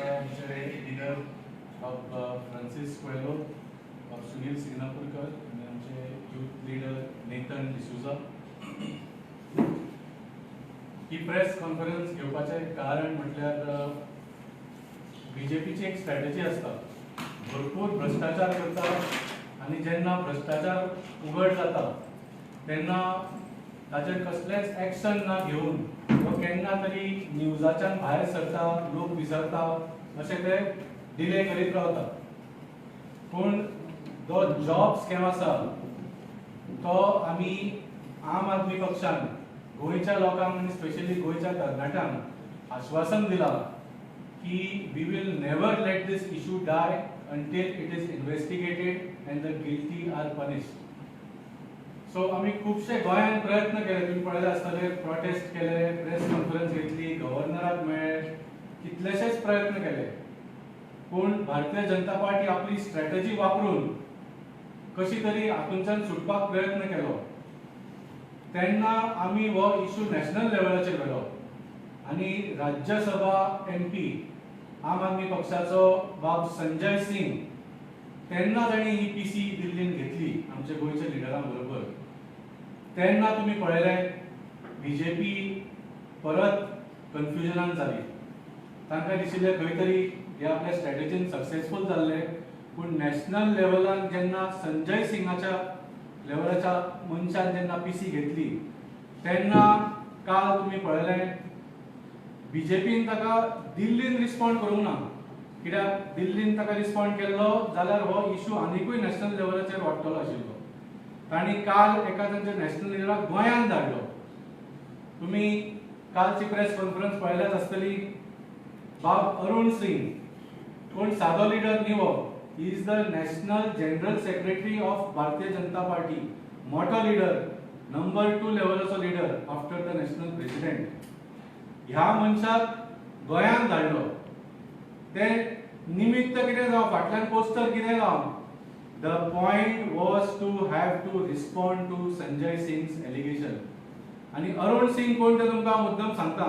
आमचे leader of Francis Coelho, of Sunil Signapurkar आणि आमचे यूथ लीडर नेथन डिसूजा. ही प्रेस कॉन्फरन्स घेवपाचें कारण म्हटल्यार बीजेपीची एक स्ट्रॅटेजी आसता, भरपूर भ्रष्टाचार करता आनी जेन्ना भ्रष्टाचार उघड जाता तेन्ना ताचेर कसलेंच एक्शन ना घेवन तो केन्ना तरी न्यूजाच्यान भायर सरता, लोक विसरता अशें ते डिले करीत रावता. पूण जो जॉब स्कॅम आसा तो आमी आम आदमी पक्षान गोंयच्या लोकांक आनी स्पेशली गोंयच्या तरणाट्यांक आश्वासन दिलां की we will never let this issue die until it is investigated and the guilty are punished. So आमी खुबशे गोंयान प्रयत्न केले, तुम्ही पळयले आसतले, प्रोटेस्ट केले, प्रेस कॉन्फरन्स घेतली, गव्हर्नराक मेळ्ळे, कितलेशेच प्रयत्न केले. पूण भारतीय जनता पार्टी आपली स्ट्रॅटेजी वापरून कशी तरी हातूंच्यान सुटपाक प्रयत्न केलो. तेन्ना आमी हो इशू नॅशनल लेवलाचेर व्हेलो आनी राज्यसभा MP आम आदमी पक्षाचो बाब संजय सिंग तेन्ना ताणी ही PC दिल्लीन घेतली आमच्या गोंयच्या लिडरां बरोबर. तेन्ना तुम्ही पळयले बीजेपी परत कन्फ्युजनान जाली. तांकां दिशिल्लें खंय तरी हे आपल्या स्ट्रॅटेजीन सक्सेसफूल जाल्ले. पूण नॅशनल लेवलान जेन्ना संजय सिंगाच्या लेवलाच्या मनशान जेन्ना PC घेतली तेन्ना काल तुम्ही पळयलें बीजेपीन ताका दिल्लीन रिस्पॉन्ड करूंक ना. कित्याक दिल्लीन ताका रिस्पॉन्ड केल्लो जाल्यार हो इशू आनिकूय नॅशनल लेवलाचेर वाडटलो आशिल्लो. तांणी काल एका तांच्या नॅशनल लिडराक गोंयान धाडलो. तुम्ही कालची प्रेस कॉन्फरन्स पळयल्याच आसतली. बाब अरुण सिंग कोण सादो लिडर न्ही हो, he is the national general secretary of Bharatiya Janata Party, मोठो लिडर, नंबर 2 लेवलाचो leader after the national president. ह्या मनशाक गोंयान धाडलो. ते निमित्त कितें जावं, फाटल्यान पोस्टर कितें जावं, the point was to have to respond to Sanjay Singh's allegation. आणि अरुण सिंग कोण ते तुमकां मुद्दम सांगता.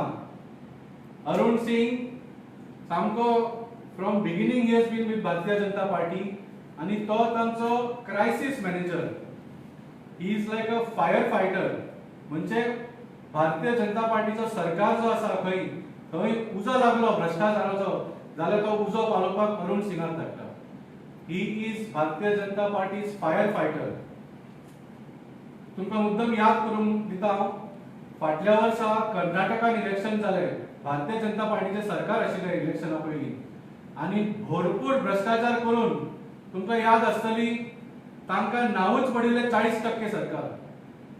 अरुण सिंग सामको from beginning he has been with Bharatiya Janata Party आणि तो तांचो crisis manager. He is like a fire fighter. म्हणजे भारतीय जनता पार्टीचो सरकार जो आसा थंय उजो लागलो भ्रष्टाचाराचो जाल्यार तो उजो पालोवपाक अरुण सिंगाक धाडटा. He is Bharatiya Janata parties fire fighter. तुमकां मुद्दम याद करून दिता, फाटल्या वर्सा कर्नाटकान इलेक्शन जाले, भारतीय जनता पार्टीचे सरकार आशिल्ले इलेक्शना पयलीं आनी भरपूर भ्रष्टाचार करून तुमकां याद आसतली तांकां नांवूच पडिल्लें 40% सरकार.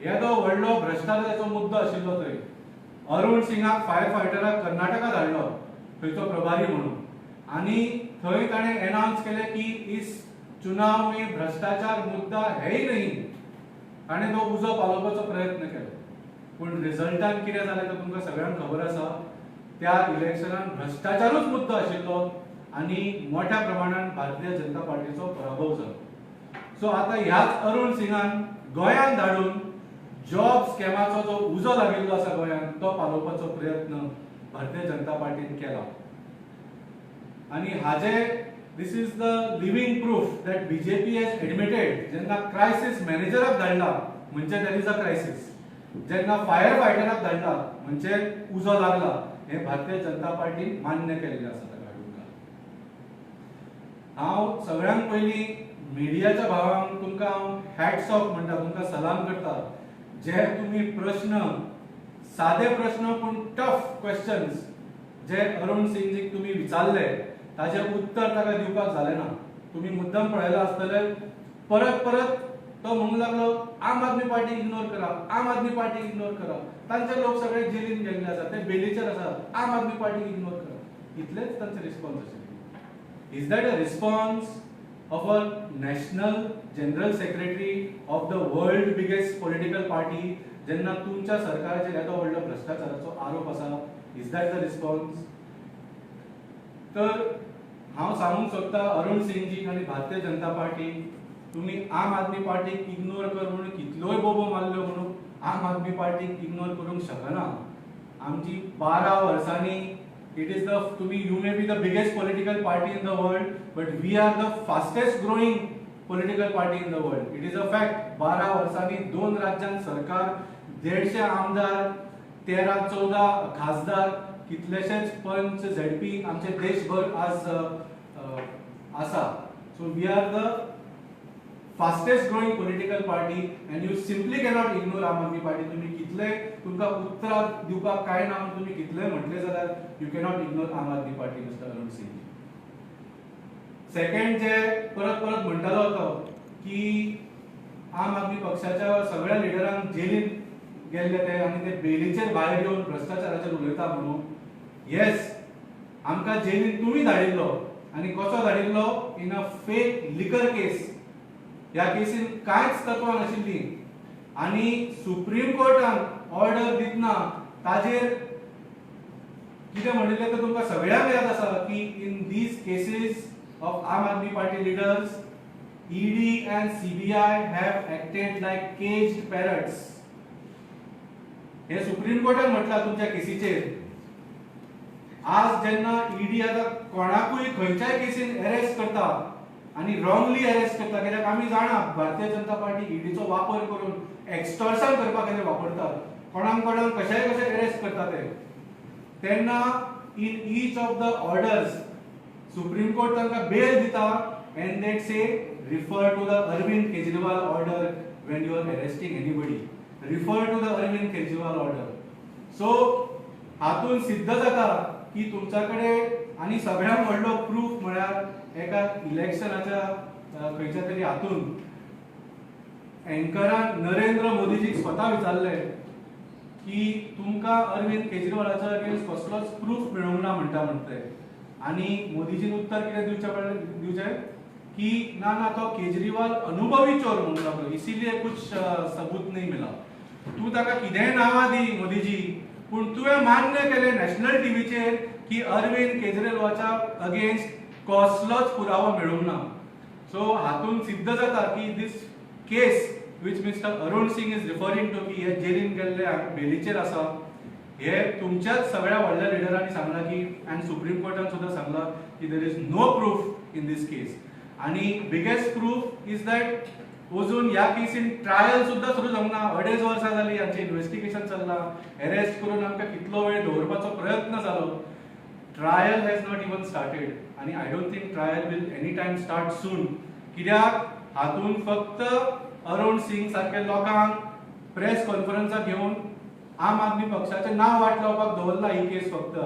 येदो व्हडलो भ्रष्टाचाराचो मुद्दो आशिल्लो थंय. अरुण सिंगाक फायर फायटराक कर्नाटका धाडलो थंयचो प्रभारी म्हणून आनी थंय ताणें अनाउन्स केलें की इस चुनाव में भ्रष्टाचार मुद्दा है ही नहीं. ताणें तो उजो पालोवपाचो प्रयत्न केलो. पूण रिजल्टान कितें जालें तें तुमकां सगळ्यांक खबर आसा. त्या इलेक्शनान भ्रष्टाचारूच मुद्दो आशिल्लो आनी मोठ्या प्रमाणान भारतीय जनता पार्टीचो पराभव जालो. सो आतां ह्याच अरुण सिंगान गोंयान धाडून जॉब स्कॅमाचो जो उजो लागिल्लो आसा गोंयान तो पालोवपाचो प्रयत्न भारतीय जनता पार्टीन केला. आणि हाजे this is the living proof that BJP has admitted. जेन्ना क्रायसिस मॅनेजराक धाडला म्हणजे दॅर इज अ क्रायसिस. जेन्ना फायर फायटराक धाडला म्हणजे उजो लागला. हे भारतीय जनता पार्टीन मान्य केल्लें आसा. हांव सगळ्यांत पयलीं मिडियाच्या भावांक तुमकां हांव हॅट्स ऑफ म्हणटा, तुमकां सलाम करता. जे तुम्ही प्रश्न, सादे प्रश्न पूण टफ क्वेश्चन्स जे अरुण सिंगजीक तुम्ही विचारले ताचे उत्तर ताका दिवपाक जालें ना. तुम्ही मुद्दम पळयला आसतलें परत परत तो म्हणूंक लागलो आम आदमी पार्टी इग्नोर करा, आम आदमी पार्टी इग्नोर करा. तांचे लोक सगळे जेलीन गेल्ले आसात, ते बेलीचेर आसात. आम आदमी पार्टी इग्नोर करा. इतलेच तांचे रिस्पॉन्स आशिल्ले. Is that a response of a national general secretary of the world biggest political party जेन्ना तुमच्या सरकाराचेर येदो व्हडलो भ्रष्टाचाराचो आरोप आसा? Is that the response? तर हांव सांगूंक सोदता अरुण सिंगजीक आनी भारतीय जनता पार्टी, तुम्ही आम आदमी पार्टीक इग्नोर कर म्हणून कितलोय बोबो मारल्यो म्हणून आम आदमी पार्टीक इग्नोर करूंक शकना. आमची 12 वर्सांनी It is the you may be the biggest political party in the world, but we are the fastest growing political party in the world. It is a fact. 12 वर्सांनी 2 राज्यांत सरकार, 150 आमदार, 13-14 खासदार, कितलेशेच पंच झेडपी आमचे देशभर आज आसा. So we are the fastest growing political party and you simply cannot ignore Aam Aadmi Party. तुम्ही कितले तुमका उत्तर दिवपाक काय ना तुम्ही कितले म्हटले जाल्यार you cannot ignore Aam Aadmi Party, Mr. Arun Singh. Second जे परत म्हणटालो होतो की आम आदमी पक्षाच्या सगळ्या लिडरांक जेलीत गेल्ले ते आणि ते बेलीचेर भायर येवन भ्रष्टाचाराचेर उलयता म्हणून. येस, आमकां जेलीत तुम्ही धाडिल्लो आणि कसो धाडिल्लो? इन अ फेक लिकर केस. ह्या केसीन कांयच तत्वां नाशिल्ली आणि सुप्रीम कोर्टान ऑर्डर दितना ताजेर कितें म्हणिल्लें तें तुमकां सगळ्यांक याद आसा की in these cases of Aam Aadmi Party leaders, ED and CBI have acted like caged parrots. हे सुप्रीम कोर्टान म्हटला तुमच्या केसीचेर. आज जेन्ना ED आता कोणाकूय खंयच्याय केसीन अरेस्ट करता आणि रॉंगली अरेस्ट करता, कित्याक आमी जाणा भारतीय जनता पार्टी EDचो वापर करून एक्सटॉर्शन करपाक वापरतात, कोणाक कशेय अरेस्ट करता तेन्ना in each of the orders Supreme Court तांकां बेल दिता and they say refer to the Arvind Kejriwal order when you are arresting anybody. Refer to the Arvind Kejriwal order. So हातून सिद्ध जाता की तुमच्याकडे आणि सगळ्यांत व्हडलो प्रूफ म्हळ्यार एका इलेक्शनाच्या खंयच्या तरी हातून एंकरान नरेंद्र मोदीजीक स्वता विचारले की तुमकां अरविंद केजरीवालाच्या अगेन्स्ट कसलोच प्रूफ मेळूंक ना म्हणते. आणि मोदीजीन उत्तर कितें दिवचें की ना तो केजरीवाल अनुभवी चोर म्हणून लागलो, इसीलिए कुछ सबूत नहीं मिला. तू ताका कितेंय नांवां दी मोदीजी, पूण तुवें मान्य केलें नॅशनल टीव्हीचेर की अरविंद केजरीवालाच्या अगेन्स्ट कसलोच पुरावो मेळूंक ना. सो हातून सिद्ध जाता की this case which mister Arun Singh is referring to की हे जेलीन गेल्ले बेलीचेर आसा, हे तुमच्याच सगळ्या व्हडल्या लिडरांनी सांगला की अँड सुप्रीम कोर्टान सुद्धा सांगला की there is no proof in this case. आणि बिगेस्ट प्रूफ इज दॅट अजून ह्या केसीन ट्रायल सुद्धा सुरू जावंक ना. 2.5 वर्सां जाली हांचे इन्व्हेस्टिगेशन चल्ला, अरेस्ट करून आमकां कितलो वेळ दवरपाचो प्रयत्न जालो. Trial has not even started आणि I don't think trial will any time start soon. कित्याक हातून फक्त अरुण सिंग सारखे लोकांक प्रेस कॉन्फरन्सां घेवन आम आदमी पक्षाचे नाव वाट लावपाक दवरला ही केस. फक्त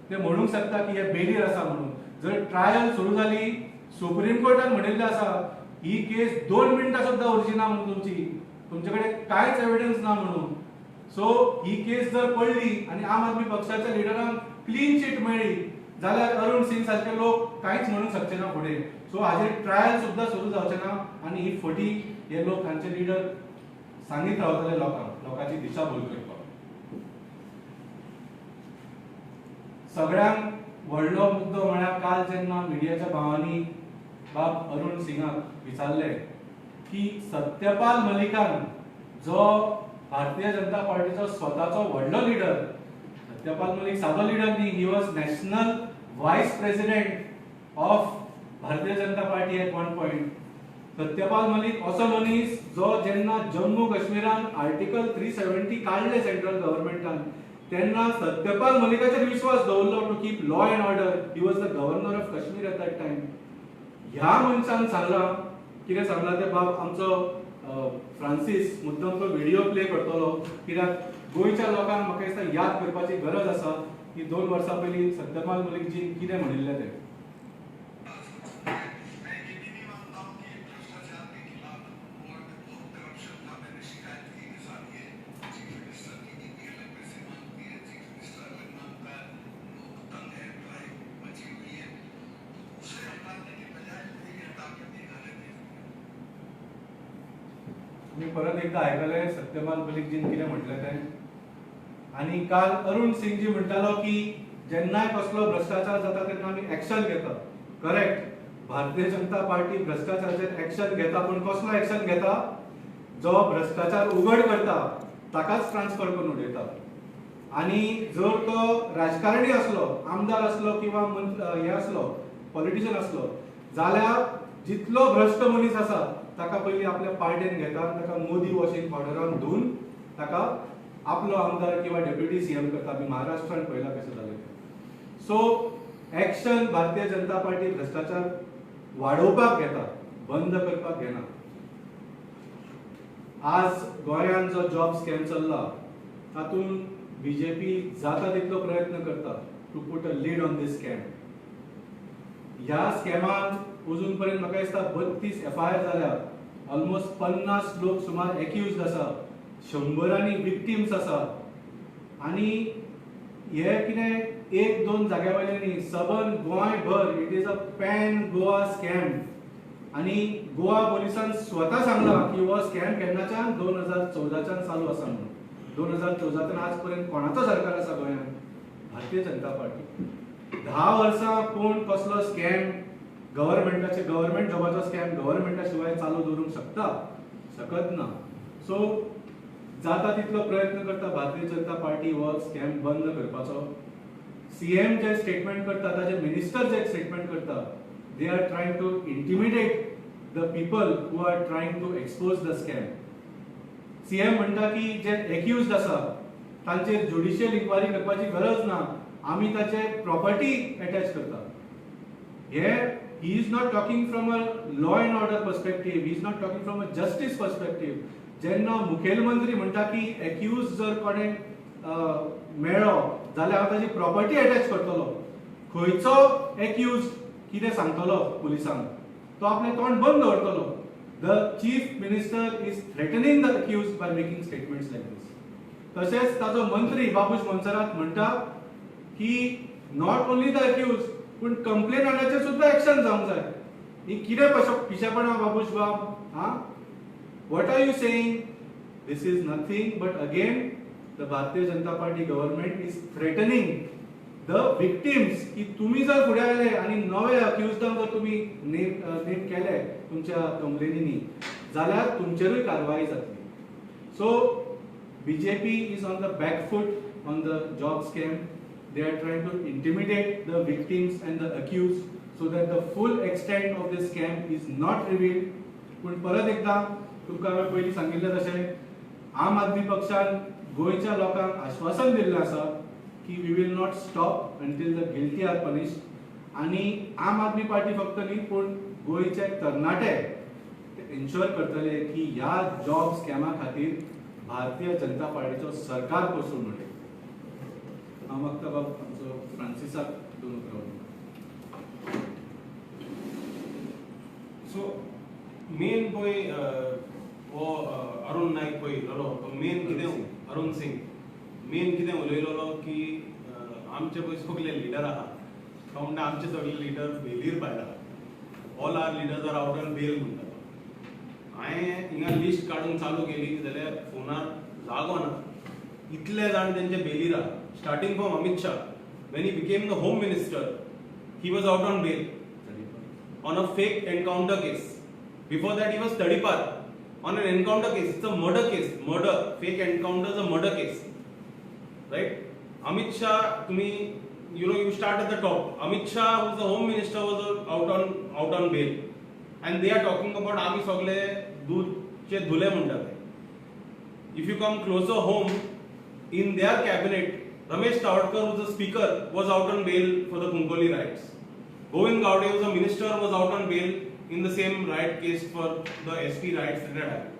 ते म्हणूंक शकता की हे बेलीर आसा म्हणून. जर ट्रायल सुरू जाली, सुप्रीम कोर्टान म्हणिल्लें आसा ही केस 2 मिनटां सुद्धा उरची ना म्हणून तुमचे कडेन कांयच एविडन्स ना म्हणून. सो ही केस जर पडली आणि आम आदमी पक्षाच्या लिडरांक क्लीन चिट मेळ्ळी जाल्यार अरुण सिंग सारखे लोक कांयच म्हणूंक शकचे ना फुडें. सो हाजेर ट्रायल सुद्धा सुरू जावचें ना आणि ही फटी हे लोक हांचे लिडर सांगीत रावतले लोकांची दिशाभूल करपाक. सगळ्यांत व्हडलो मुद्दो म्हळ्यार काल जेन्ना मिडियाच्या भावांनी बाब अरुण सिंगाक विचारले की सत्यपाल मलिकान जो भारतीय जनता पार्टीचो स्वताचो व्हडलो लिडर, सत्यपाल मलिक सादो लिडर न्ही, he was national vice president of Bharatiya Janata Party at one point. Satyapal Malik असो मनीस जो जेन्ना जम्मू काश्मीरान आर्टिकल 370 काढले सेंट्रल गव्हर्नमेंटान तेन्ना सत्यपाल मलिकाचेर विश्वास दवरलो to keep law and order. He was the governor of Kashmir at that time. ह्या मनशान सांगला कितें सांगला ते बाब आमचो फ्रांसीस मुद्दम तो व्हिडिओ प्ले करतलो, कित्याक गोंयच्या लोकांक म्हाका दिसता याद करपाची गरज आसा की 2 वर्सां पयलीं सत्यपाल मलिकजीन कितें म्हणिल्लें तें. मी परत एकदा आयकले सत्यपाल मलिकजीन कितें म्हटलें तें. आणि काल अरुण सिंगजी म्हणटालो की जेन्नाय कसलो भ्रष्टाचार जाता तेन्ना आमी एक्शन घेता. करेक्ट, भारतीय जनता पार्टी भ्रष्टाचाराचेर एक्शन घेता, पण कसलो एक्शन घेता? जो भ्रष्टाचार उघड करता ताकाच ट्रान्सफर करून उडयता. आणि जर तो राजकारणी असलो, आमदार असलो किंवा हे असलो, पॉलिटिशियन असलो, जाल्यार जितलो भ्रष्ट मनीस आसा ताका पयलीं आपल्या पार्टेन घेता, ताका मोदी वॉशिंग पावडरान धुवन ताका आपलो आमदार किंवा डेप्युटी सीएम करता. आमी महाराष्ट्रान पळयलां कशें जालें. सो एक्शन भारतीय जनता पार्टी भ्रष्टाचार वाडोवपाक घेता, बंद करपाक घेना. आज गोंयांत जो जॉब स्कॅम चल्ला तातूंत बीजेपी जाता तितलो प्रयत्न करता to put a lead on this scam. ह्या स्कॅमान अजून पर्यंत म्हाका दिसता 32 FIR जाल्या. ऑलमोस्ट 50 लोक सुमार एक्युज्ड आसा, 100 विक्टिम्स आसा. आनी हे कितें एक दोन जाग्या वयले न्ही, सबन गोंयभर it is a pan Goa scam. आनी गोवा पोलिसान स्वता सांगलां की हो स्कॅम केन्नाच्यान 2014च्यान चालू आसा म्हणून. 2014 आज पर्यंत कोणाचो सरकार आसा गोंयांत? भारतीय जनता पार्टी. 10 वर्सां कोण कसलो स्कॅम गव्हर्नमेंट जॉबाचो स्कॅम गव्हर्नमेंटा शिवाय चालू दवरूंक शकत ना. सो जाता तितलो प्रयत्न करता भारतीय जनता पार्टी हो स्कॅम बंद करपाचो. सीएम जे स्टेटमेंट करता, ताजे मिनिस्टर जे स्टेटमेंट करता, they are trying to intimidate the people who are trying to expose the scam. CM म्हणटा की जे एक्युज्ड आसा तांचेर ज्युडिशियल इन्क्वायरी करपाची गरज ना, आमी ताचे प्रॉपर्टी अटॅच करता. He is not talking from a law and order perspective. He is not talking from a justice perspective. जेन्ना मुखेलमंत्री म्हणटा की एक्युज जर कोणे मेळ्ळो जाल्यार हांव ताची प्रॉपर्टी अटॅच करतलो, खंयचो एक्युज कितें सांगतलो पुलिसांक, तो आपलें तोंड बंद दवरतलो. The chief minister is threatening the accuse by making statements like this. तशेंच ताचो मंत्री बाबूश मोन्सेरात म्हणटा की नॉट ओन्ली द एक्युज पण कंप्लेनंटाचेर सुद्धा एक्शन जावंक जाय. ही कितें पिशेपणां बाबूश बाब? What are you saying? This is nothing but again the Bharatiya Janata Party government is threatening the victims की तुम्ही जर फुडें आयले आनी नवे अक्युज्डांक जर तुम्ही नेम केले तुमच्या कंप्लेनींनी जाल्यार तुमचेरूय कारवाई जातली. So BJP is on the back foot on the job scam. They are trying to intimidate the victims and the accused so that the full extent of this scam is not revealed. पण परत एकदा तुमकां हांवें पयलीं सांगिल्लें तशें आम आदमी पक्षान गोंयच्या लोकांक आश्वासन दिल्लें आसा की we will not stop until the guilty are punished. आनी आम आदमी पार्टी फक्त न्ही पूण गोंयचे तरणाटे एन्श्योर करतले की ह्या जॉब स्कॅमा खातीर भारतीय जनता पार्टीचो सरकार कोसळूं म्हणटा. हांव मागता बाब आमचो फ्रांसिसाक दोन उतरां. सो मेन पळय हो अरुण नायक पळय जालो तो मेन कितें अरुण सिंग मेन कितें उलयलोलो की आमचे पळय सगळे लिडर आहा तो म्हणटा आमचे सगळे लिडर बेलीर भायर आहा. All our leaders are out on bail म्हणटा. हांवें हिंगा लिस्ट काडून चालू केली जाल्यार फोनार जागो ना, इतले जाण तेंचे बेलीर आहा. Starting from Amit Shah, when he became the Home Minister, he was out on bail on a fake encounter case. Before that, he was Tadipar on an encounter case. It's a murder case. Murder, fake encounter is a murder case, right? Amit Shah, you start at the top. Amit Shah, who's the Home Minister, was out on bail, and they are talking about आमी सगळे दूधचे धुले म्हणटात. If you come closer home, in their cabinet, Ramesh Tawadkar, who was the speaker, was out on bail for the Kunkoli riots. Govind Gowde, who was a minister, was out on bail in the same riot case for the SP riots that had happened.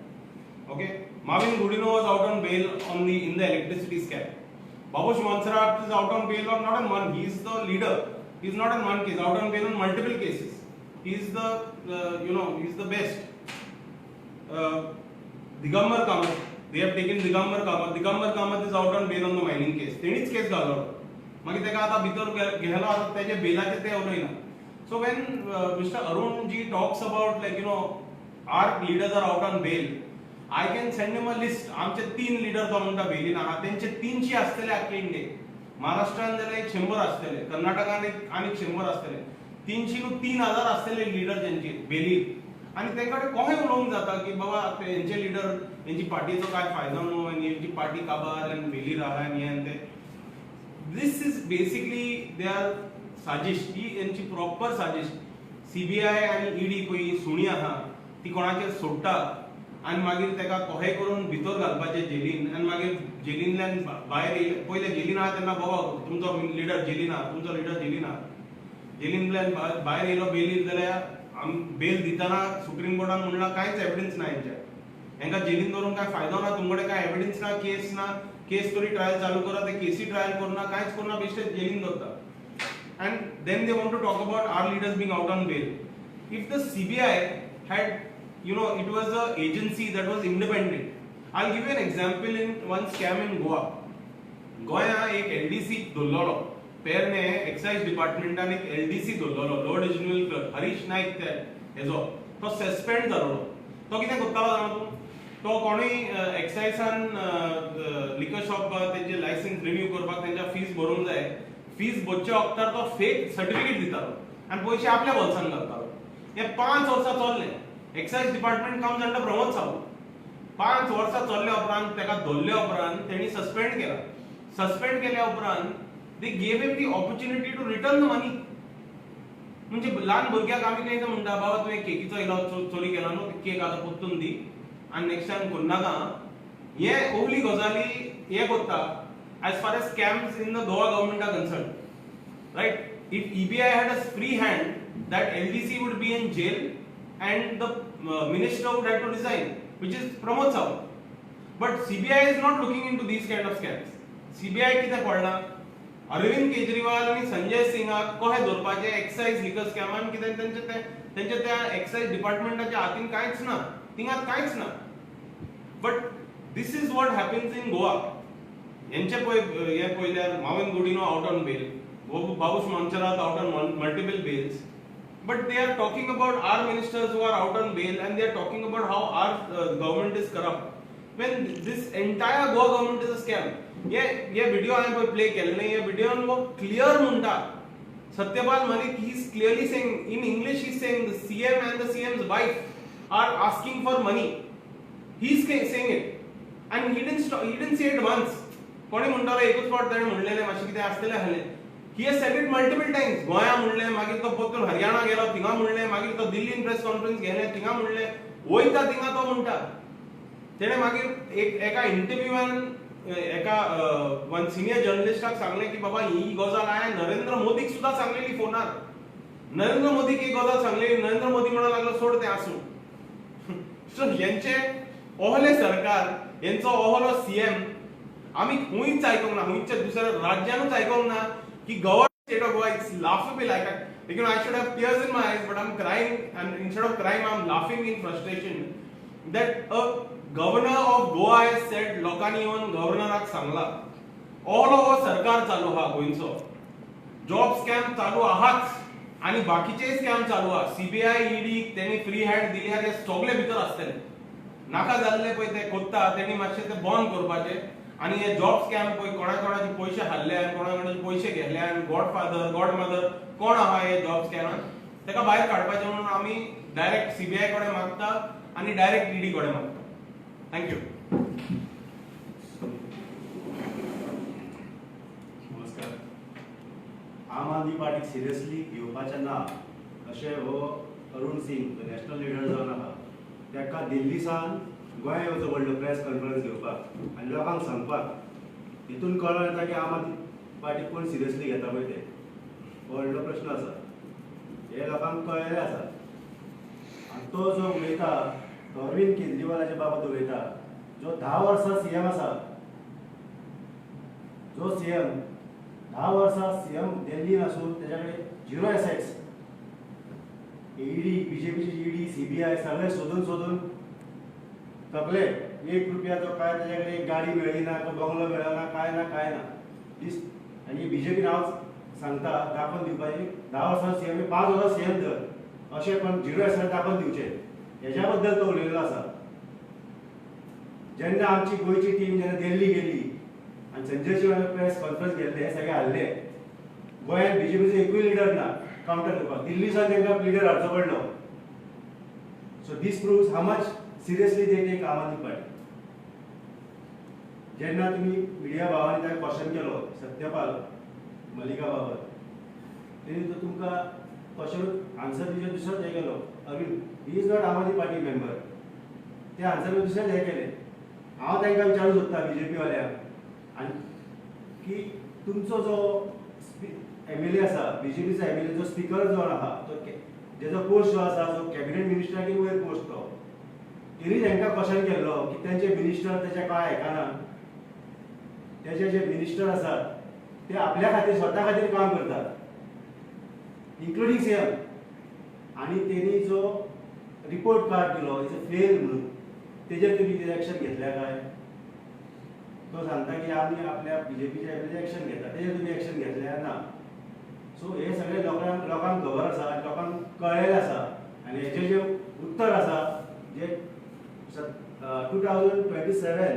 Okay, Marvin Goodino was out on bail in the electricity scam. Babush Montserrat is out on bail on not on one. He is the leader. He is not on one case. Out on bail on multiple cases. He is the he is the best. Digambar Kamath. They have taken Digambar Kamath. Digambar Kamath is out on bail on the mining case. तेणीच केस घालो. मागीर तेका आतां भितर गेलो आतां तेजे बेलाचे ते उलयना. So when Mr. Arun ji talks about our leaders are out on bail, I can send him a list. आमचे 3 लीडर तो म्हणटा बेलीन आहा. तेंचे 300 आसतले आख्खे इंडियेक. महाराष्ट्रान जाल्यार एक 100 आसतले, कर्नाटकान आनीक 100 आसतले. 300 न्हू 3000 आसतले लीडर तेंचे बेलीर. आनी तेंका कोहे उलोवंक जाता की बाबा हेंचे लिडर हेंची पार्टीचो काय फायदो न्हू आनी हेंची पार्टी काबार आनी बेलीर आहा आनी हें तें. दिस इज बेसिकली दे आर साजिश, ही यांची प्रॉपर साजिश. सीबीआय आणि ईडी पळय सुणी आहा ती कोणाचेर सोडटा आणि मागीर तेका कहे करून भितर घालपाचे जेलीन आणि मागीर जेलींतल्यान भायर येयले. पयले जेलीन आहा तेन्ना बाबा तुमचो लिडर जेलीन आहा, तुमचो लिडर जेलीन आहा. जेलींतल्यान भायर येयलो बेलीर जाल्यार बेल दितना सुप्रीम कोर्टान म्हणला कांयच एविडन्स ना हेंच्या. हेंका जेलीन दवरून काय फायदो ना, तुमकडे काय एविडन्स ना, केस तरी ट्रायल चालू करा, ते केसी ट्रायल करना, कांयच करना, बेश्टे जेलीन दवरता. And then they want to talk about our leaders being out on bail. If the CBI had, it was an agency that was independent. I'll give you an example in one scam in Goa. गोंया एक LDC दवरलेलो. पेरने excise डिपार्टमेंटान एक LDC दवरलेलो, low divisional clerk Harish Naik हेजो. तो suspend जालो. तो कितें करतालो जाणा तूं? तो कोणूय एक्साइजान लिकर शॉप तेजे लायसन्स रिन्यू करपाक तेंच्या फीस भरूंक जाय. फीस भरच्या वक्तार तो फेक सर्टिफिकेट दितालो आणि पैसे आपल्या बोल्सान घालतालो. हे 5 वर्सां चल्ले. एक्साइज डिपार्टमेंट काम जाणा प्रमोद सावंत. 5 वर्सां चल्ल्या उपरांत तेका धरल्या उपरांत तेणी सस्पेंड केला. सस्पेंड केल्या उपरांत they gave him the opportunity to return the money. म्हणजे ल्हान भुरग्याक आमी कितें म्हणटा, बाबा तुवें केकीचो इलाज चोरी केला न्हू, केक आतां परतून दी आनी नेक्स्ट टायम करनाका. हे ओवली गजाली हे करता. As far as scams in the Goa government are concerned, right? If EBI had a free hand, that LDC would be in jail and the minister would have to resign, which is Pramod Sawant. But CBI is not looking into these kind of scams. CBI कितें पडना? अरविंद केजरीवाल आणि संजय सिंगाक कशें धरपाचें excise लिकर स्कॅमान कितें तेंचे त्या excise डिपार्टमेंटाच्या हातीन कांयच ना, तिंगात कांयच ना. But this is what happens in Goa. यांचे हे पळयल्यार Mauvin Godinho out on bail, Babush Monserrate out on multiple bails. But they are talking about our ministers who are out on bail and they are talking about how our government is corrupt. When this entire Goa government is a scam. ये video I play केले, ये video वो clear म्हणता. Satyapal Malik, he is clearly saying in English, he is saying the CM and the CM's wife are asking for money. He is saying it, and he didn't say it once. कोणी म्हणटालो एकूच फावट ताणें म्हणलेलें मातशें कितें आसलेलें आहलें. He has sed it multiple times. गोंया म्हणलें, मागीर तो परतून हरियाणा गेलो थिंगा म्हणलें, मागीर तो दिल्लीन प्रेस कॉन्फरन्स घेलें थिंगा म्हणलें, वयता थिंगा तो म्हणटा. तेणें मागीर एका इंटरव्यूवान एका वन सिनियर जर्नलिस्टाक सांगलें की बाबा ही गजाल हांवें नरेंद्र मोदीक सुद्दां सांगलेली फोनार. नरेंद्र मोदीक ही गजाल सांगलेली, नरेंद्र मोदी म्हणूंक लागलो सोड तें आसूं. सो हेंचे ओहले सरकार, हेंचो ओहलो सीएम आमी खंयच आयकूंक ना, खंयच्या दुसऱ्या राज्यानूच आयकूंक ना की government state of Goa is laughable. I should have tears in my eyes, but I'm crying, and instead of crying, I'm laughing in frustration that a governor of Goa has said, लोकांनी येवन गव्हर्नराक सांगला, ऑल ओव्हर सरकार चालू आहा गोंयचो, job scam चालू आहाच आणि बाकीचे स्कॅम चालू आहा. सीबीआय ईडी त्यांनी फ्री हँड दिली आहा, ते सगळे भितर आसतले. नाका जाल्ले पळय ते कोत्ता त्यांनी मातशे ते बंद करपाचे. आणि हे जॉब स्कॅम पळय कोणाचे पैसे हाडले आनी कोणाचे पैसे घेतले आनी गॉडफादर गॉडमदर कोण आहा हे जॉब स्कॅमान ताका भायर काडपाचें म्हणून आमी डायरेक्ट सीबीआय कडेन मागता आनी डायरेक्ट ईडी कडेन मागता. थँक्यू. नमस्कार. आम आदमी पार्टीक सिरियसली घेवपाचें ना अशें हो अरुण सिंग नॅशनल लिडर जावन आहा, ताका दिल्लीसान गोंया येवचो पडलो प्रेस कॉन्फरन्स घेवपाक आनी लोकांक सांगपाक. हितून कळोन येता की आम आदमी पार्टी कोण सिरियसली घेता पळय ते व्हडलो प्रश्न आसा. हे लोकांक कळलेलें आसा. आनी तो जो उलयता तो अरविंद केजरीवालाच्या बाबत उलयता, जो 10 वर्सां सीएम आसा, जो सीएम 10 वर्सां सीएम दिल्लीन आसून तेच्या कडेन 0 एसेट्स. ईडी, बीजेपीची ईडी, सीबीआय सगळे सोदून तकले 1 रुपयाचो काय तेच्या कडेन एक गाडी मेळ्ळी ना, तो बंगलो मेळना, काय ना. आनी बीजेपी नांव सांगता दाखोवन दिवपाची 10 वर्सां सीएम 5 वर्सां सीएम धर अशें, पण 0 एसेट दाखोवन दिवचे हेच्या बद्दल तो उलयल्लो आसा. जेन्ना आमची गोंयची टीम जेन्ना दिल्ली गेली आनी संजय सिंहान प्रेस कॉन्फरन्स घेतले, हे सगळे हाडले. गोंयांत बीजेपीचो एकूय लिडर ना कावंटर करपाक. दिल्लीसान तांकां लिडर हाडचो पडलो. So this proves how much seriously they take Aam Aadmi party. जेन्ना तुम्ही मिडिया भावांनी ताका क्वेश्चन केलो, सत्यपाल मलिका बाबत तेणी तो तुमकां तशें आन्सर दिवचे दुसरोच हे केलो अरविंद ही इज नॉट आम आदमी पार्टी मेंबर ते आन्सर दुसरेच हे केले हांव तांकां विचारूंक सोदता BJP वाल्यांक आनी की तुमचो जो MLA आसा BJPचो MLA जो स्पीकर जो आहा तो जेजो पोस्ट जो आसा जो कॅबिनेट मिनिस्टराकीन वयर पोस्ट तो तेणी तांकां क्वेश्चन केल्लो की तेंचे मिनिस्टर तेचे कांय आयकना तेचे जे मिनिस्टर आसात ते आपल्या खातीर स्वता खातीर काम करतात इन्क्लुडींग CM आनी तेणी जो रिपोर्ट कार्ड दिलो इज अ फेल म्हणून तेजेर तुमी कितें एक्शन घेतल्या काय तो सांगता की आमी आपल्या BJPच्या एक्शन घेता तेजेर तुमी एक्शन घेतल्या ना सो हे सगळे लोकांक खबर आसा लोकांक कळयलें आसा आनी हेचे जे उत्तर आसा जे 2027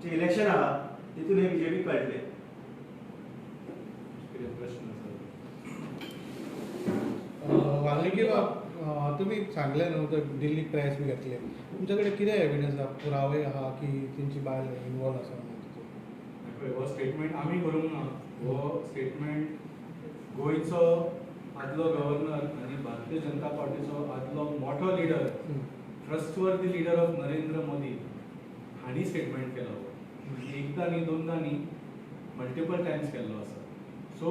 चे इलेक्शन आहा तितून हे BJP कळटले प्रश्न वाल्मिकी तुम्ही सांगले न्हू तर दिल्ली प्रेस बी घेतले तुमचे कडेन कितें एविडन्स आहा पुरावे आहा की तेंची बायल इन्वॉल्व आसा म्हणून हो स्टेटमेंट आमी करूंक ना हो स्टेटमेंट गोंयचो आदलो गव्हर्नर आनी भारतीय जनता पार्टीचो आदलो मोठो leader trustworthy leader of Narendra Modi हांणी स्टेटमेंट केलो एकदा न्ही दोनदा न्ही मल्टिपल टायम्स केल्लो आसा सो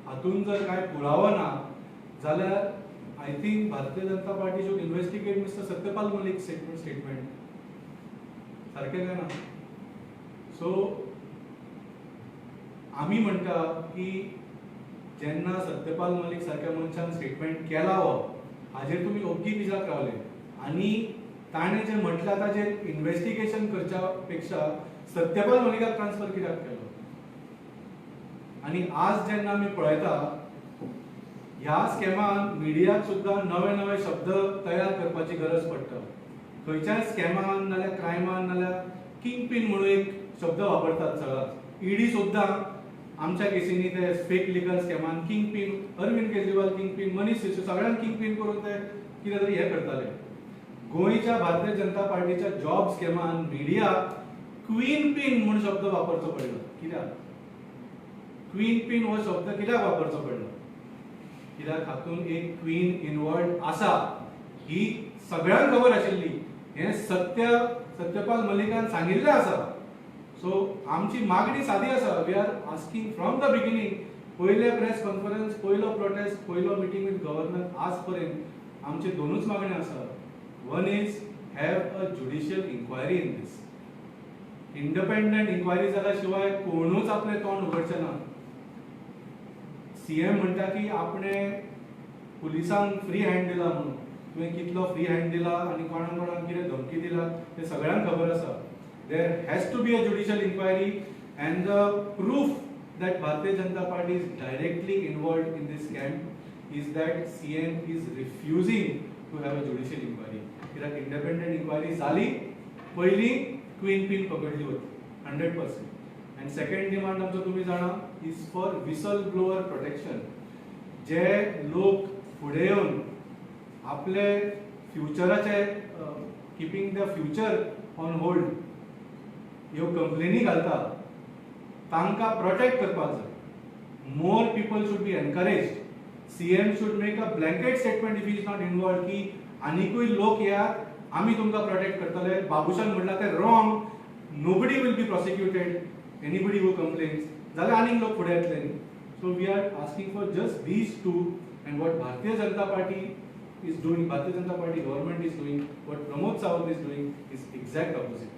हातून जर कांय पुरावो ना जाल्यार I think Bharatiya Janata Party should investigate mister Satyapal Malik statement सारकें काय ना सो आमी म्हणटा की जेन्ना सत्यपाल मलिक सारक्या मनशान स्टेटमेंट केला हो हाजेर तुमी ओग्गी पिजाक रावले आनी ताणें जें म्हटलां ताजेर इन्वेस्टिगेशन करच्या पेक्षा सत्यपाल मलिकाक ट्रान्सफर कित्याक केलो आनी आज जेन्ना आमी पळयता ह्या स्कॅमान मिडियाक सुद्दां नवे नवे शब्द तयार करपाची गरज पडटा खंयच्याय स्कॅमान नाल्यार क्रायमान नाल्यार किंग पिन म्हणून एक शब्द वापरतात सगळ्यात ईडी सुद्दां आमच्या केसींनी ते फेक लिगल स्कॅमान kingpin Arvind Kejriwal kingpin Manish Sisodia सगळ्यांक किंग पिन करून ते कितें तरी हे करताले गोंयच्या भारतीय जनता पार्टीच्या जॉब स्कॅमान मिडिया क्वीन पिन म्हणून शब्द वापरचो पडलो कित्याक क्वीन पिन हो शब्द कित्याक वापरचो पडलो कित्याक हातून एक क्वीन इन्वॉल्ड आसा ही सगळ्यांक खबर आशिल्ली हे सत्यपाल मलिकान सांगिल्लें आसा सो आमची मागणी सादी आसा we are asking from the beginning पयले प्रेस कॉन्फरन्स पयलो प्रोटेस्ट पयलो मिटींग विथ गव्हर्नर आज पर्यंत आमचे दोनूच मागण्यो आसा one is have a judicial inquiry in this independent inquiry जाल्या शिवाय कोणूच आपले तोंड उगडचे ना CM म्हणटा की आपणे पुलिसांक फ्री हँड दिला म्हणून तुवें कितलो फ्री हँड दिला आनी कोणाक कोणाक कितें धमकी दिला ते सगळ्यांक खबर आसा there has to be a judicial inquiry and the proof that Bharatiya Janata Party is directly involved in this scam is that CM is refusing to have a judicial inquiry. कित्याक independent inquiry जाली पयली queen pin पकडली वता 100%. And second demand आमचो तुम्ही जाणा is for whistleblower protection. जे लोक फुडें येवन आपले फ्युचराचे keeping the future on hold ह्यो कंप्लेनी घालता तांकां प्रोटेक्ट करपाक जाय more people should be encouraged CM should make a blanket statement if he is not involve की आनीकूय लोक येयात आमी तुमकां प्रोटेक्ट करतले बाबुशान म्हटला ते wrong nobody will be prosecuted anybody who complains जाल्यार आनीक लोक फुडें येतले न्ही so we are asking for just these two and what Bharatiya Janata Party is doing Bharatiya Janata Party government is doing what Pramod Sawant is doing is exact opposite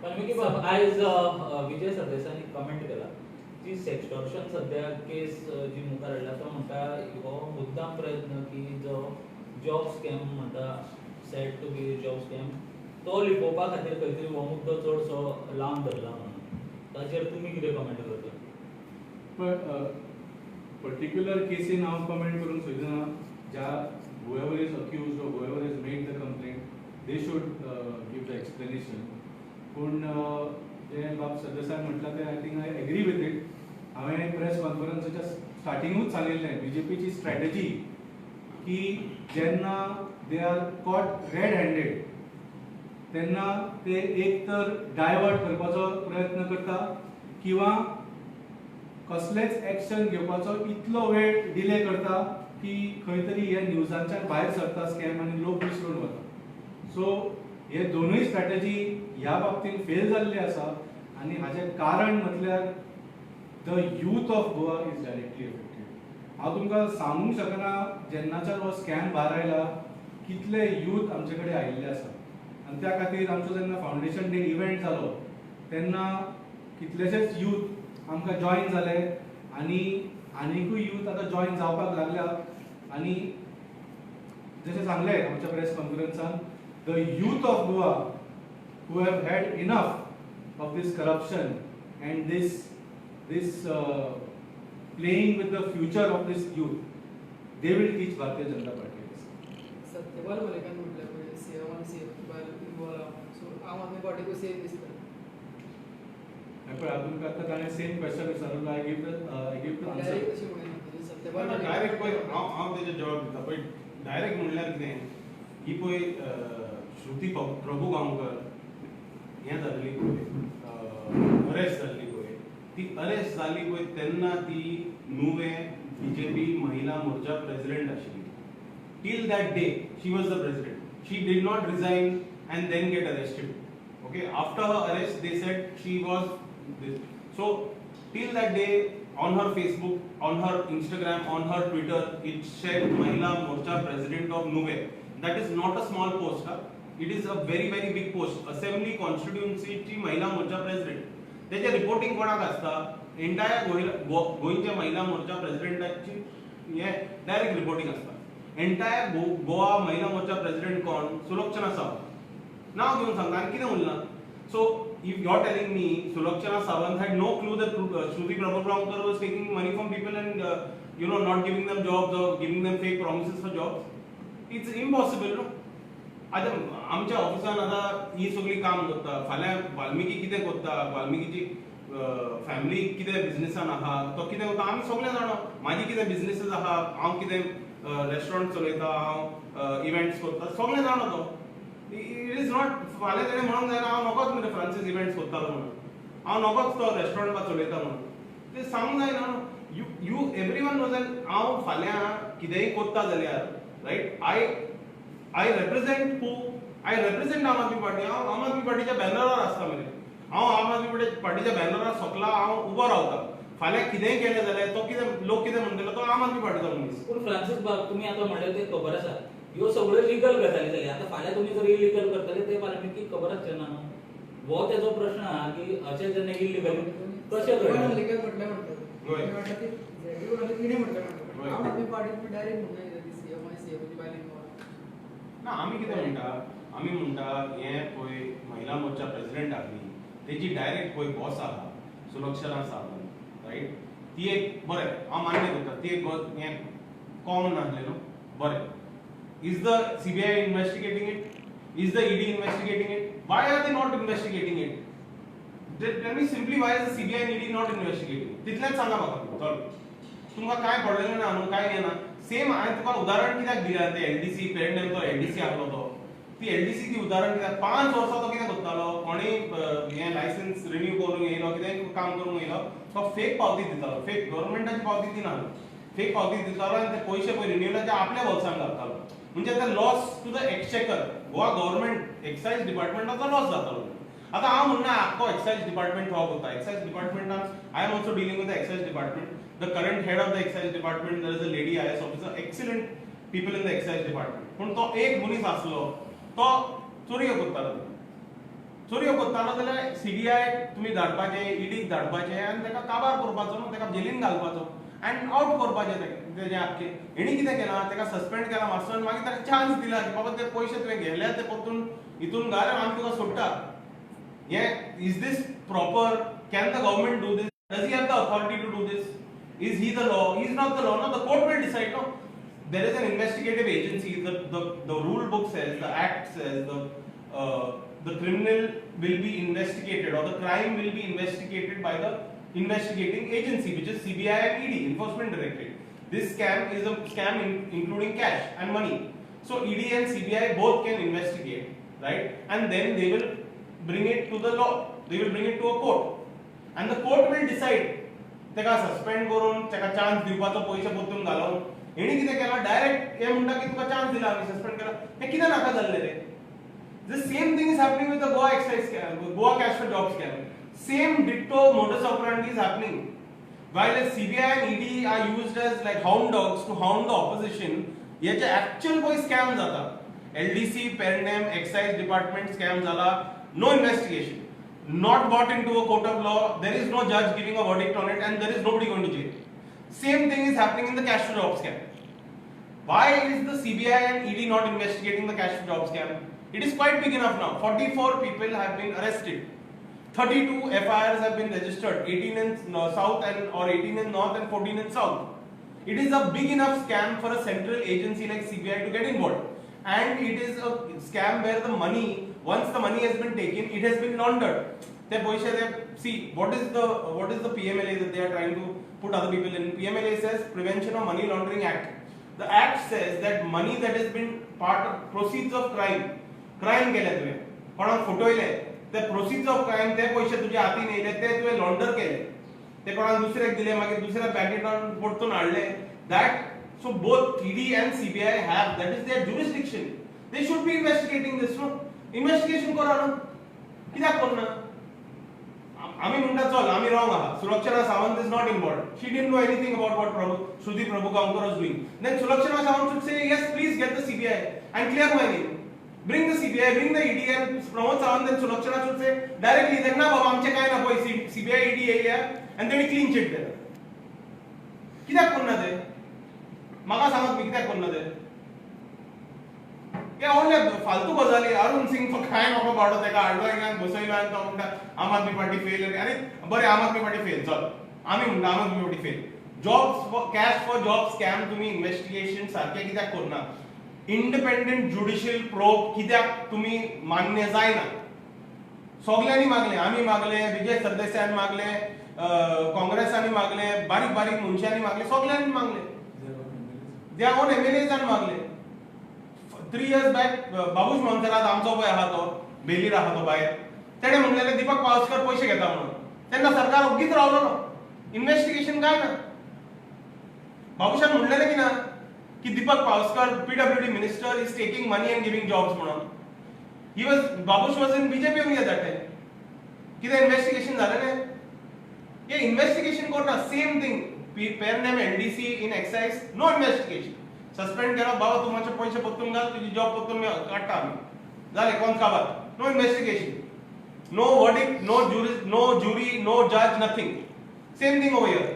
Valmiki बाब आयज विजय सरदेसायांनी comment केला जी सेक्स्टॉर्शन सध्या केस जी मुखार हाडला तो म्हणटा हो मुद्दाम प्रयत्न की जो जॉब स्कॅम म्हणटा set to be job scam तो लिपोवपा खातीर खंय तरी हो मुद्दो चडसो लावन धरला म्हणून ताचेर तुमी कितें कमेंट करता पर्टिक्युलर केसीन हांव कमेंट करूंक सोदिना ज्या whoever is accused or whoever has made the complaint they should give the explanation पूण जे बाब सदस्यान म्हटलां ते I think I agree with it हांवें प्रेस कॉन्फरन्साच्या स्टार्टिंगूच सांगिल्लें बीजेपीची स्ट्रॅटेजी की जेन्ना they are caught red handed तेन्ना ते एक तर डायवर्ट करपाचो प्रयत्न करता किंवा कसलेच एक्शन घेवपाचो इतलो वेळ डिले करता की खंय तरी हे न्यूजांच्यान भायर सरता स्कॅम आनी लोक विसरून वता. सो हे दोनूय स्ट्रॅटेजी ह्या बाबतींत फेल जाल्ले आसा आनी हाचें कारण म्हटल्यार the youth of Goa is directly affected. हांव तुमकां सांगूंक शकना जेन्नाच्यान हो स्कॅम भायर आयला कितले यूथ आमचे कडेन आयिल्ले आसा. आनी त्या खातीर आमचो जेन्ना फावंडेशन डे इव्हेंट जालो तेन्ना कितलेशेच यूथ आमकां जॉयन जाले आनी आनीकूय यूथ आतां जॉयन जावपाक लागल्या. आनी जशें सांगलें आमच्या प्रेस कॉन्फरन्सान, the youth of Goa who have had enough of this corruption and this playing with the future of this youth, they will teach Bharatiya Janata Party. Satyapal मलिकान म्हटलें पळय सीएम आनी सीएम भायर इन्वॉल्व आहा, सो आम आदमी पार्टीक सेफ दिसता. पळय हांव तुमकां आतां ताणें सेम क्वेश्चन विचारलो. I give the answer. Direct अशें म्हणून सत्यपाल डायरेक्ट पळय हांव तेजे जवाब दिता. पळय डायरेक्ट म्हणल्यार कितें, ही पळय श्रुती प्रभू गांवकर हें जाल्ली पळय, अरेस्ट जाल्ली पळय, ती अरेस्ट जाली पळय तेन्ना ती नुवें बीजेपी महिला मोर्चा प्रेसिडेंट आशिल्ली. Till that day she was the president. She did not resign and then get arrested. Okay, after her arrest they said she was this. So till that day on her Facebook, on her Instagram, on her Twitter it said Mahila Morcha President of Nuve. That is not a small post. It is a very very big post. Assembly constituency ची Mahila Morcha President. त्याचे reporting कोणाक असता, entire गोयच्या महिला मोर्चा प्रेसिडेंटाची हे direct reporting असता. Entire Goa महिला Morcha president कोण, सुलोचना सावंत. नाव घेऊन सांगता आनी कितें उरना. So if you are telling me Sulochana Sawant had no clue that Shruti Prabhakar was taking money from people and not giving them jobs or giving them fake promises for jobs, it's impossible. No, आता आमच्या ऑफिसान आता ही सगळी काम करता. फाल्यां वाल्मिकी कितें करता, वाल्मिकीची फॅमिली कितें बिझनेसान आहा, तो कितें करता आमी सगळे जाणा. म्हाजी कितें बिझनेसीस आहा, हांव कितें रेस्टॉरंट चलयता, हांव इव्हेंट्स करता, सगळे जाणा तो. इट इज नॉट फाल्यां तेणें म्हणूंक जायना हांव नकोच मरे फ्रांसीस इव्हेंट्स करतालो म्हणून, हांव नकोच तो रेस्टॉरंट चलयता म्हणून. ते सांगूंक जायना. यू एवरीवन नोज दॅट हांव फाल्यां कितेंय करता जाल्यार रायट आय रिप्रेझेंट आम आदमी पार्टी. हांव आम आदमी पार्टीच्या बॅनरार आसता मरे. हांव आम आदमी पार्टीच्या बॅनरार सकला हांव उबो रावता. फाल्यां कितेंय केलें जाल्यार तो कितें लोक कितें म्हणटलो तो आम आदमी पार्टीचो मनीस. पूण फ्रांसीस बाब तुम्ही आता म्हणले ते खबर आसा ह्यो सगळ्यो लिगल गजाली जाली. आता फाल्यां तुमी जर इलिगल करतले ते वाल्मिकी खबर आसचें ना न्हू. हो तेजो प्रश्न आहा की अशें जेन्ना इलिगल कशें घडलें. लिगल म्हटलें म्हणटा ती कितें म्हटलें म्हणटा आम आदमी पार्टीक डायरेक्ट म्हणना की सीएम आनी सीएमची भायर इन्वॉल्व. ना आमी कितें म्हणटा, आमी म्हणटा हें पळय महिला मोर्चा प्रेसिडेंट आसली तेजी डायरेक्ट पळय बॉस आहा सुलोचना सावंत रायट. ती एक बरें हांव मान्य करता ती एक हें कॉमन आसलें न्हू. बरें, is the CBI investigating it? Is the ED investigating it? Why are they not investigating it? Tell me simply, why is the CBI and ED not investigating? तितलेंच सांगा म्हाका. चल तुमकां काय पडलेलें ना न्हू, काय घेना. सेम हांवें तुका उदाहरण कित्याक दिलें ते LDC पेडणेर तो LDC आहलो तो. ती LDC ची उदाहरण कित्याक 5 वर्सां तो कितें करतालो, कोणेय हें लायसन्स रिन्यू करूंक येयलो, कितेंय काम करूंक येयलो, तो फेक पावती दितालो. फेक गव्हर्नमेंटाची पावती दिनालो, फेक पावती दितालो आनी ते पयशे पळय रिन्यूवलाचे आपल्या बोल्सान घालतालो. म्हणजे ते loss to the exchequer, Goa government excise डिपार्टमेंटाचो लॉस जातालो. आता हांव म्हणना आख्खो एक्सायज डिपार्टमेंट हो करता. एक्सायज डिपार्टमेंटान I am also dealing with the excise department. The current head of the excise department there is a lady IAS officer, excellent people in the excise department. पूण तो एक मनीस आसलो तो चोरयो करतालो. चोरयो करतालो जाल्यार CBI तुमी धाडपाचे, EDक धाडपाचे आनी ताका काबार करपाचो न्हू, ताका जेलीन घालपाचो एंड आउट करपाचें तेजें आख्खें. हेणी कितें केलां, ताका सस्पेंड केलां मास्टर आनी मागीर ताका चान्स दिला की बाबा ते पयशे तुवें घेतले ते परतून हितून घाल आनी आमी तुका सोडटा. हें is this proper? Can the government do this? Does he have the authority to do this? Is he the law? He is not the law. No, the court will decide. No, there is an investigative agency. The rule book says, the act says, the criminal will be investigated or the crime will be investigated by the investigating agency, which is CBI and ED, Enforcement Directorate. This scam is a scam including cash and money. So ED and CBI both can investigate, right? And then they will bring it to the law. They will bring it to a court, and the court will decide तेका suspend करून तेका chance दिवपाचो पयशे परतून घालून हेणी कितें केलां direct हे म्हणटा की तुका चान्स दिला आमी सस्पेंड केला हें कितें नाका जाल्लें रे the same thing is happening with the Goa excise scam Goa cash for job scam same ditto modus operandi is happening while the CBI and ED are used as like hound dogs to hound the opposition याचे actual कोई scam जाता LDC Pernem excise department scam झाला no investigation not brought into a court of law there is no judge giving a verdict on it and there is nobody going to jail same thing is happening in the cash for job scam why is the CBI and ED not investigating the cash for job scam it is quite big enough now 44 people have been arrested 32 FIRs have been registered 18 in south and or 18 in north and 14 in south it is a big enough scam for a central agency like CBI to get involved and it is a scam where the money once the money has been taken it has been laundered they see what is the PMLA that they are trying to put other people in PMLA says Prevention of Money Laundering Act the act says that money that has been part of proceeds of crime केले तुवें कोणाक फटोयले ते proceeds of crime ते पैसे तुझ्या हातीन येयले ते तुवें लॉन्डर केले ते कोणाक दुसऱ्याक दिले मागीर दुसऱ्या बँकेटान परतून हाडले that so both ED and CBI have that is their jurisdiction they should be investigating this no investigation करा न्हू कित्याक करना आमी म्हणटा चल आमी रॉंग आहा Sulakshana Sawant is not involved she didn't know anything about what Shruti Prabhukankar was doing then Sulakshana Sawant should say yes please get the CBI and clear my name bring the CBI bring the ED and Pramod Sawant and Sulakshana should say directly then ना बाबा आमचे काय ना पय CBI ED येयल्या and तेणी clean chit केला कित्याक करना ते म्हाका सांगात मी कित्याक करना ते हे ओन्ली फालतू गजाली अरुण सिंग तो काय नको पाडो तेका हाडलो हिंगा बसयलो आनी तो म्हणटा आम आदमी पार्टी फेल अरे बरें आम आदमी पार्टी फेल चल आमी म्हणटा Aam Aadmi Party fail jobs cash for job scam तुम्ही इन्व्हेस्टिगेशन सारखे कित्याक करना इंडिपेंडेंट ज्युडिशियल प्रोब कित्याक तुम्ही मान्य जायना सगळ्यांनी मागले आमी मागले विजय सरदेसायान मागले काँग्रेसांनी मागले बारीक बारीक मनशांनी मागले सगळ्यांनी मागले their own MLAs मागले 3 years back Babush मोहनसरात आमचो पळय आहा तो बेलीर आहा तो भायर तेणे म्हणलेले दीपक पावसकर पैसे घेता म्हणून तेन्ना सरकार ओग्गीच रावलो इन्व्हेस्टिगेशन काय ना बाबूशान म्हणलेले की ना की Deepak Pauskar PWD minister is taking money and giving jobs म्हणून Babush was in BJP only at that time कितें इन्व्हेस्टिगेशन जालें ने हे इन्व्हेस्टिगेशन करना same thing Pernem LDC in excise no investigation suspend केला बाबा तू माझे पैसे परतून घाल तुझी जॉब परतून काढता आम्ही झाले कोण काबार no investigation no verdict no jury no judge nothing same thing over here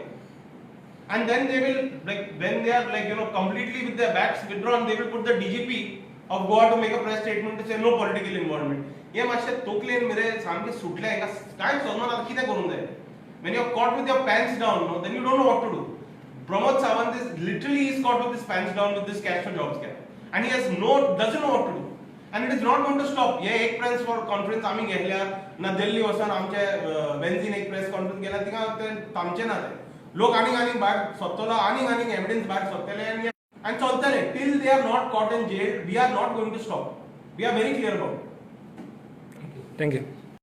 and then they will like when they are like completely with their backs withdrawn they will put the DGP of Goa to make a press statement to say no political involvement हे मातशे तोकलेन मेरे सामके सुटले हाका काय समजना कितें करून जाय when you're caught with your pants down no then you don't know what to do Pramod Sawant is literally is caught with his pants down with this cash for job scam and he doesn't know what to do and it is not going to stop ye ek press for conference आम्ही घेतल्या ना दिल्ली वचून आमचे benzene एक press conference गेला तिका ते थांबचे ना ते लोक आनी भायर सोदतलो आनी एविडेंस भायर सोदतले and चलतले till they are not caught in jail we are not going to stop we are very clear about it thank you